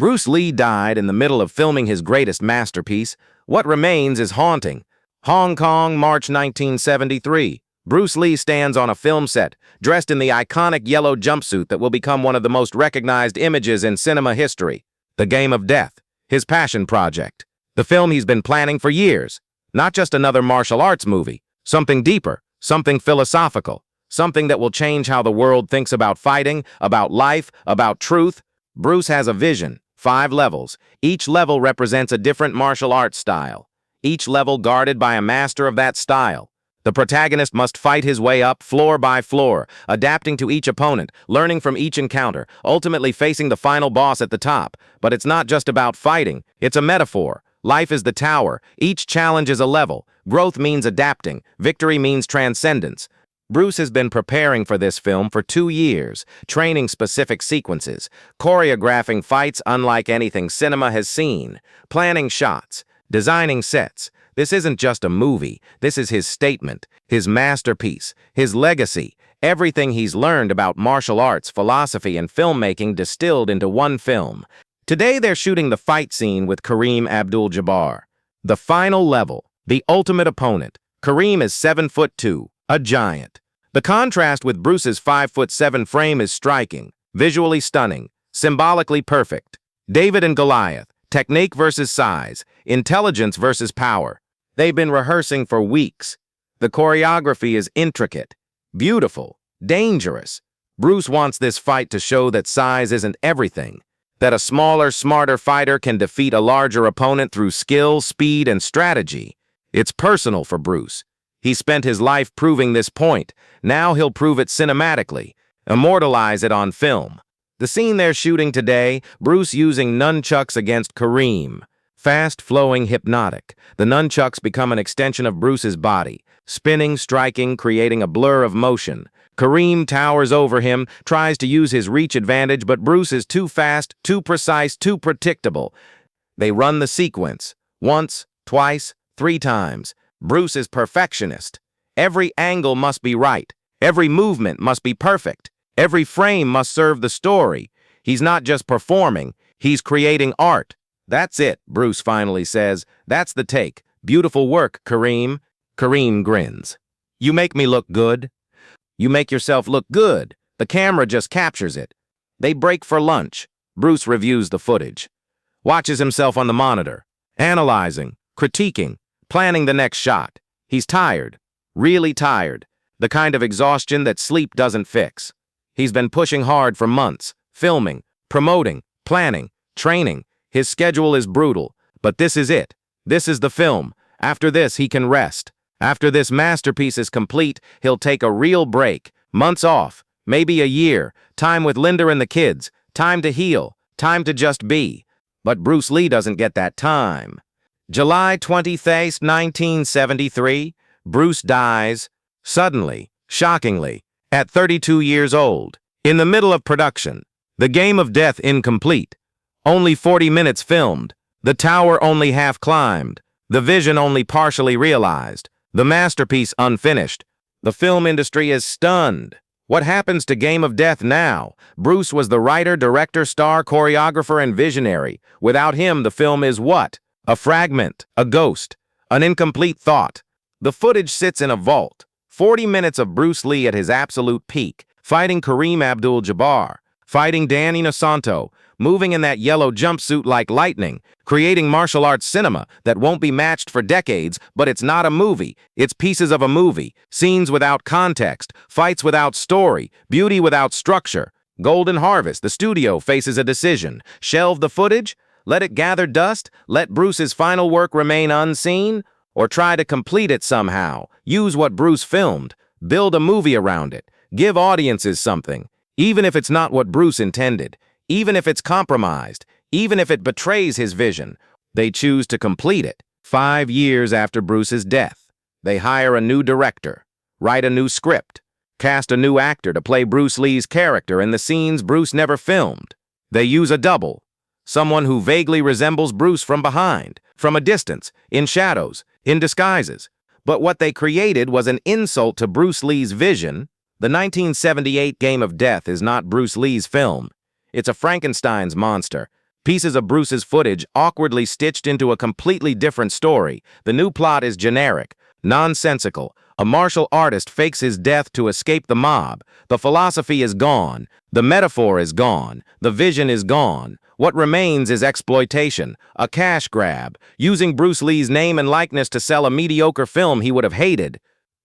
Bruce Lee died in the middle of filming his greatest masterpiece. What remains is haunting. Hong Kong, March 1973. Bruce Lee stands on a film set, dressed in the iconic yellow jumpsuit that will become one of the most recognized images in cinema history. The Game of Death, his passion project. The film he's been planning for years. Not just another martial arts movie. Something deeper, something philosophical, something that will change how the world thinks about fighting, about life, about truth. Bruce has a vision, 5 levels. Each level represents a different martial arts style. Each level guarded by a master of that style. The protagonist must fight his way up floor by floor, adapting to each opponent, learning from each encounter, ultimately facing the final boss at the top. But it's not just about fighting, it's a metaphor. Life is the tower, each challenge is a level. Growth means adapting, victory means transcendence. Bruce has been preparing for this film for 2 years, training specific sequences, choreographing fights unlike anything cinema has seen, planning shots, designing sets. This isn't just a movie, this is his statement, his masterpiece, his legacy, everything he's learned about martial arts, philosophy, and filmmaking distilled into one film. Today they're shooting the fight scene with Kareem Abdul-Jabbar. The final level, the ultimate opponent. Kareem is 7'2", a giant. The contrast with Bruce's 5'7" frame is striking, visually stunning, symbolically perfect. David and Goliath, technique versus size, intelligence versus power. They've been rehearsing for weeks. The choreography is intricate, beautiful, dangerous. Bruce wants this fight to show that size isn't everything, that a smaller, smarter fighter can defeat a larger opponent through skill, speed, and strategy. It's personal for Bruce. He spent his life proving this point. Now he'll prove it cinematically, immortalize it on film. The scene they're shooting today, Bruce using nunchucks against Kareem. Fast-flowing, hypnotic. The nunchucks become an extension of Bruce's body, spinning, striking, creating a blur of motion. Kareem towers over him, tries to use his reach advantage, but Bruce is too fast, too precise, too predictable. They run the sequence. Once, twice, 3 times. Bruce is perfectionist. Every angle must be right. Every movement must be perfect. Every frame must serve the story. He's not just performing, he's creating art. That's it, Bruce finally says. That's the take. Beautiful work, Kareem. Kareem grins. You make me look good. You make yourself look good. The camera just captures it. They break for lunch. Bruce reviews the footage. Watches himself on the monitor. Analyzing, critiquing, planning the next shot. He's tired. Really tired. The kind of exhaustion that sleep doesn't fix. He's been pushing hard for months. Filming, promoting, planning, training. His schedule is brutal, but this is it. This is the film. After this, he can rest. After this masterpiece is complete, he'll take a real break. Months off, maybe a year. Time with Linda and the kids. Time to heal. Time to just be. But Bruce Lee doesn't get that time. July 20th, 1973, Bruce dies. Suddenly, shockingly, at 32 years old. In the middle of production. The Game of Death incomplete. Only 40 minutes filmed. The tower only half climbed. The vision only partially realized. The masterpiece unfinished. The film industry is stunned. What happens to Game of Death now? Bruce was the writer, director, star, choreographer, and visionary. Without him, the film is what? A fragment, a ghost, an incomplete thought. The footage sits in a vault. 40 minutes of Bruce Lee at his absolute peak, fighting Kareem Abdul-Jabbar, fighting Dan Inosanto, moving in that yellow jumpsuit like lightning, creating martial arts cinema that won't be matched for decades, but it's not a movie. It's pieces of a movie, scenes without context, fights without story, beauty without structure. Golden Harvest, the studio faces a decision. Shelve the footage? Let it gather dust? Let Bruce's final work remain unseen? Or try to complete it somehow? Use what Bruce filmed. Build a movie around it. Give audiences something. Even if it's not what Bruce intended. Even if it's compromised, even if it betrays his vision, they choose to complete it. 5 years after Bruce's death, they hire a new director, write a new script, cast a new actor to play Bruce Lee's character in the scenes Bruce never filmed. They use a double, someone who vaguely resembles Bruce from behind, from a distance, in shadows, in disguises. But what they created was an insult to Bruce Lee's vision. The 1978 Game of Death is not Bruce Lee's film. It's a Frankenstein's monster, Pieces of Bruce's footage awkwardly stitched into a completely different story. The new plot is generic, nonsensical. A martial artist fakes his death to escape the mob. The philosophy is gone. The metaphor is gone. The vision is gone. What remains is exploitation, a cash grab, using Bruce Lee's name and likeness to sell a mediocre film he would have hated.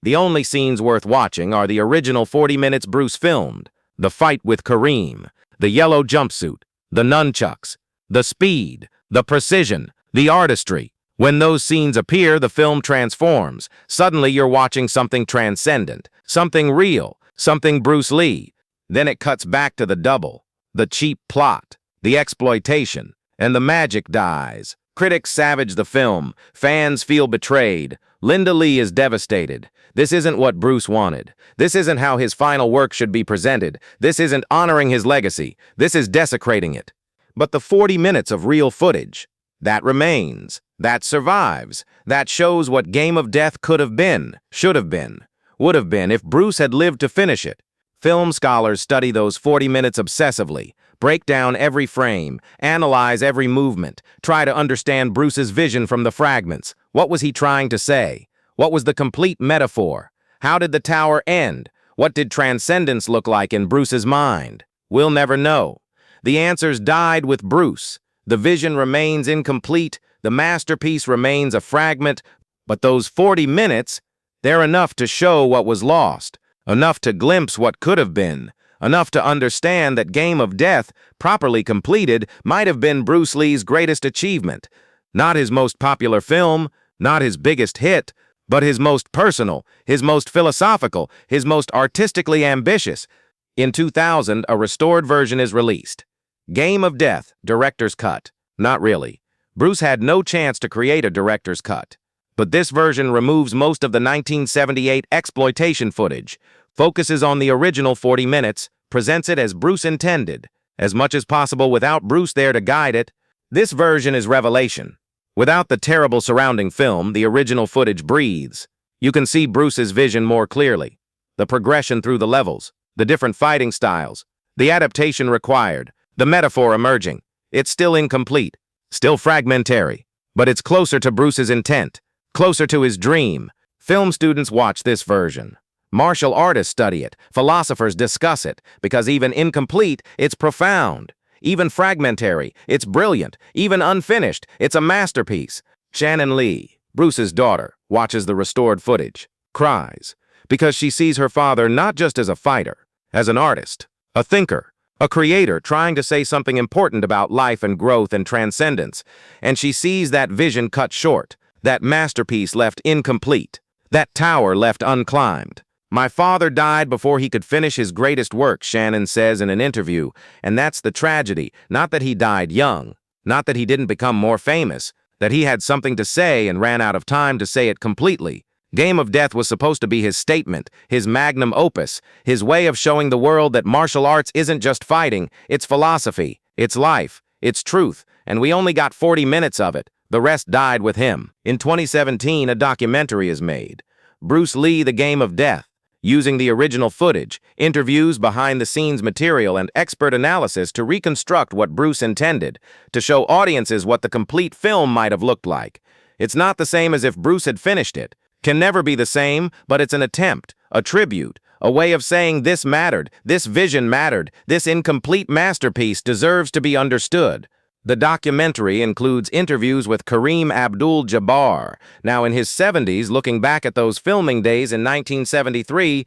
The only scenes worth watching are the original 40 minutes Bruce filmed. The fight with Kareem, the yellow jumpsuit, the nunchucks, the speed, the precision, the artistry. When those scenes appear, the film transforms. Suddenly you're watching something transcendent, something real, something Bruce Lee. Then it cuts back to the double, the cheap plot, the exploitation, and the magic dies. Critics savage the film. Fans feel betrayed. Linda Lee is devastated. This isn't what Bruce wanted. This isn't how his final work should be presented. This isn't honoring his legacy. This is desecrating it. But the 40 minutes of real footage, that remains, that survives, that shows what Game of Death could have been, should have been, would have been if Bruce had lived to finish it. Film scholars study those 40 minutes obsessively, break down every frame, analyze every movement, try to understand Bruce's vision from the fragments. What was he trying to say? What was the complete metaphor? How did the tower end? What did transcendence look like in Bruce's mind? We'll never know. The answers died with Bruce. The vision remains incomplete, the masterpiece remains a fragment, but those 40 minutes, they're enough to show what was lost, enough to glimpse what could have been, enough to understand that Game of Death, properly completed, might have been Bruce Lee's greatest achievement. Not his most popular film, not his biggest hit, but his most personal, his most philosophical, his most artistically ambitious. In 2000, a restored version is released. Game of Death, director's cut. Not really. Bruce had no chance to create a director's cut. But this version removes most of the 1978 exploitation footage, focuses on the original 40 minutes, presents it as Bruce intended, as much as possible without Bruce there to guide it. This version is revelation. Without the terrible surrounding film, the original footage breathes. You can see Bruce's vision more clearly. The progression through the levels, the different fighting styles, the adaptation required, the metaphor emerging. It's still incomplete, still fragmentary, but it's closer to Bruce's intent, closer to his dream. Film students watch this version. Martial artists study it. Philosophers discuss it, because even incomplete, it's profound. Even fragmentary, it's brilliant. Even unfinished, it's a masterpiece. Shannon Lee, Bruce's daughter, watches the restored footage, cries, because she sees her father not just as a fighter, as an artist, a thinker, a creator trying to say something important about life and growth and transcendence, and she sees that vision cut short, that masterpiece left incomplete, that tower left unclimbed. My father died before he could finish his greatest work, Shannon says in an interview, and that's the tragedy, not that he died young, not that he didn't become more famous, that he had something to say and ran out of time to say it completely. Game of Death was supposed to be his statement, his magnum opus, his way of showing the world that martial arts isn't just fighting, it's philosophy, it's life, it's truth, and we only got 40 minutes of it. The rest died with him. In 2017, a documentary is made. Bruce Lee, The Game of Death, using the original footage, interviews, behind-the-scenes material, and expert analysis to reconstruct what Bruce intended, to show audiences what the complete film might have looked like. It's not the same as if Bruce had finished it. Can never be the same, but it's an attempt, a tribute, a way of saying this mattered, this vision mattered, this incomplete masterpiece deserves to be understood. The documentary includes interviews with Kareem Abdul-Jabbar, now in his 70s, looking back at those filming days in 1973.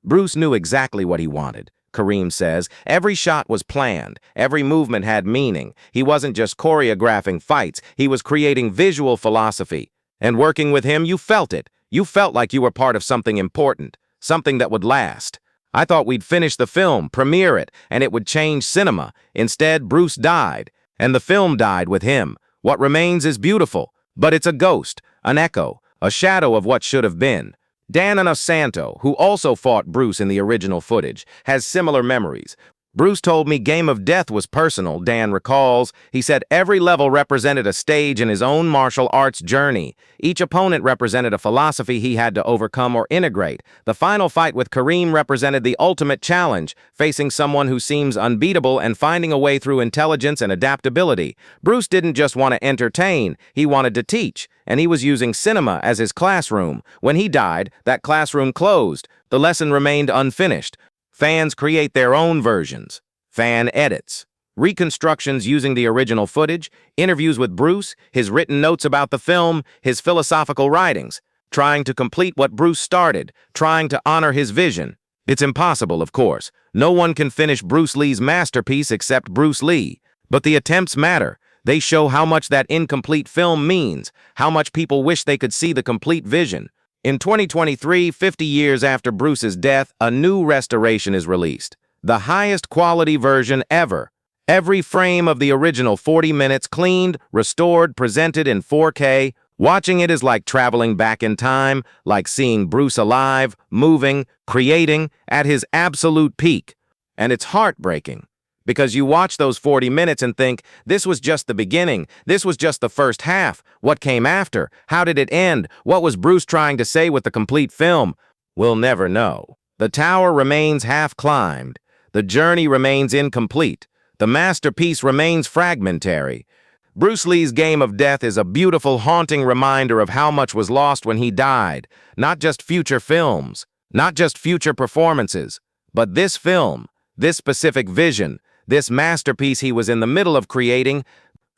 Bruce knew exactly what he wanted. Kareem says, every shot was planned, every movement had meaning. He wasn't just choreographing fights, he was creating visual philosophy. And working with him, you felt it. You felt like you were part of something important, something that would last. I thought we'd finish the film, premiere it, and it would change cinema. Instead, Bruce died, and the film died with him. What remains is beautiful, but it's a ghost, an echo, a shadow of what should have been. Dan Inosanto, who also fought Bruce in the original footage, has similar memories. Bruce told me Game of Death was personal, Dan recalls. He said every level represented a stage in his own martial arts journey. Each opponent represented a philosophy he had to overcome or integrate. The final fight with Kareem represented the ultimate challenge, facing someone who seems unbeatable and finding a way through intelligence and adaptability. Bruce didn't just want to entertain, he wanted to teach, and he was using cinema as his classroom. When he died, that classroom closed. The lesson remained unfinished. Fans create their own versions, fan edits, reconstructions using the original footage, interviews with Bruce, his written notes about the film, his philosophical writings, trying to complete what Bruce started, trying to honor his vision. It's impossible, of course. No one can finish Bruce Lee's masterpiece except Bruce Lee. But the attempts matter. They show how much that incomplete film means, how much people wish they could see the complete vision. In 2023, 50 years after Bruce's death, a new restoration is released. The highest quality version ever. Every frame of the original 40 minutes cleaned, restored, presented in 4K. Watching it is like traveling back in time, like seeing Bruce alive, moving, creating, at his absolute peak. And it's heartbreaking. Because you watch those 40 minutes and think, this was just the beginning, this was just the first half. What came after? How did it end? What was Bruce trying to say with the complete film? We'll never know. The tower remains half climbed. The journey remains incomplete. The masterpiece remains fragmentary. Bruce Lee's Game of Death is a beautiful, haunting reminder of how much was lost when he died. Not just future films, not just future performances, but this film, this specific vision, this masterpiece he was in the middle of creating.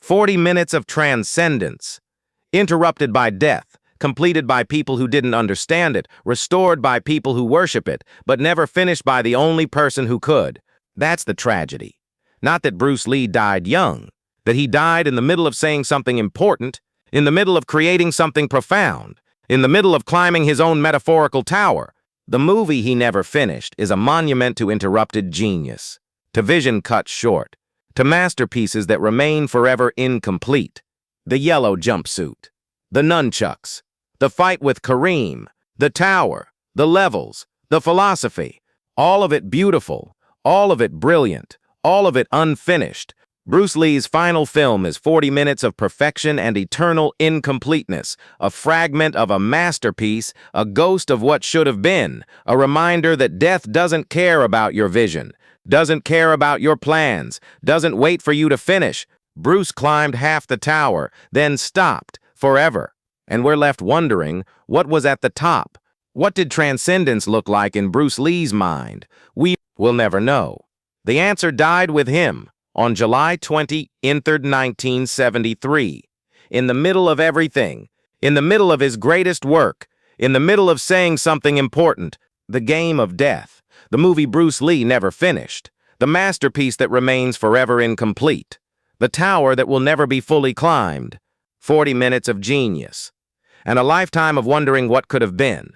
40 minutes of transcendence, interrupted by death, completed by people who didn't understand it, restored by people who worship it, but never finished by the only person who could. That's the tragedy. Not that Bruce Lee died young, that he died in the middle of saying something important, in the middle of creating something profound, in the middle of climbing his own metaphorical tower. The movie he never finished is a monument to interrupted genius, to vision cut short, to masterpieces that remain forever incomplete. The yellow jumpsuit, the nunchucks, the fight with Kareem, the tower, the levels, the philosophy, all of it beautiful, all of it brilliant, all of it unfinished. Bruce Lee's final film is 40 minutes of perfection and eternal incompleteness, a fragment of a masterpiece, a ghost of what should have been, a reminder that death doesn't care about your vision, doesn't care about your plans, doesn't wait for you to finish. Bruce climbed half the tower, then stopped, forever. And we're left wondering, what was at the top? What did transcendence look like in Bruce Lee's mind? We will never know. The answer died with him. On July 20, 1973, in the middle of everything, in the middle of his greatest work, in the middle of saying something important, the Game of Death, the movie Bruce Lee never finished, the masterpiece that remains forever incomplete, the tower that will never be fully climbed, 40 minutes of genius, and a lifetime of wondering what could have been.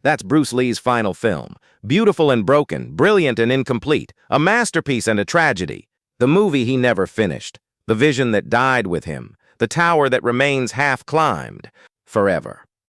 That's Bruce Lee's final film, beautiful and broken, brilliant and incomplete, a masterpiece and a tragedy. The movie he never finished, the vision that died with him, the tower that remains half climbed forever.